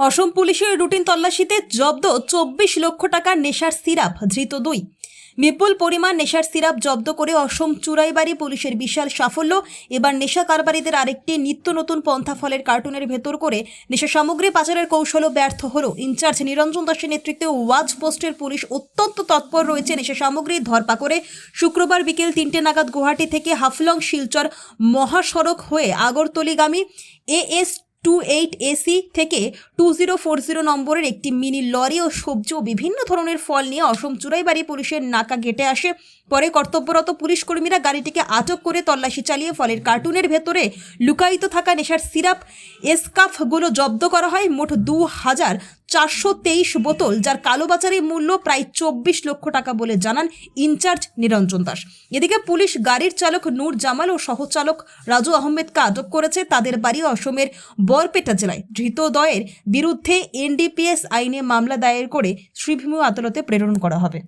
অসম পুলিশের রুটিন তল্লাশিতে জব্দ 24 লক্ষ টাকার নেশার সিরাপ, ধৃত 2। বিপুল পরিমাণ নেশার সিরাপ জব্দ করে অসম চুরাইবাড়ি পুলিশের বিশাল সাফল্য। এবার নেশা কারবারিদের আরেকটি নিত্য নতুন পন্থা ফলের কার্টুনের ভেতর করে নেশা সামগ্রী পাচারের কৌশলও ব্যর্থ হলো। ইনচার্জ নিরঞ্জন দাসের নেতৃত্বে ওয়াচ পোস্টের পুলিশ অত্যন্ত তৎপর রয়েছে নেশা সামগ্রী ধরপাকড়ে। শুক্রবার বিকেল 3টে নাগাদ গুয়াহাটি থেকে হাফলং শিলচর মহাসড়ক হয়ে আগরতলিগামী AS28 AC থেকে 2040 নম্বরের একটি মিনি লরি ও সবজি ও বিভিন্ন ধরনের ফল নিয়ে অসম চুরাইবাড়ি পুলিশের নাকা গেটে আসে। পরে কর্তব্যরত পুলিশ কর্মীরা গাড়িটিকে আটক করে তল্লাশি চালিয়ে ফলের কার্টুনের ভেতরে লুকায়িত থাকা নেশার সিরাপ এসকাফগুলো জব্দ করা হয়। মোট 2423 বোতল, যার কালোবাজারি মূল্য প্রায় 24 লক্ষ টাকা বলে জানান ইনচার্জ নিরঞ্জন দাস। এদিকে পুলিশ গাড়ির চালক নূর জামাল ও সহচালক রাজু আহমেদকে আটক করেছে। তাদের বাড়ি অসমের বরপেটা জেলায়। ধৃতদ্বয়ের বিরুদ্ধে NDPS আইনে মামলা দায়ের করে শ্রীভূমি আদালতে প্রেরণ করা হবে।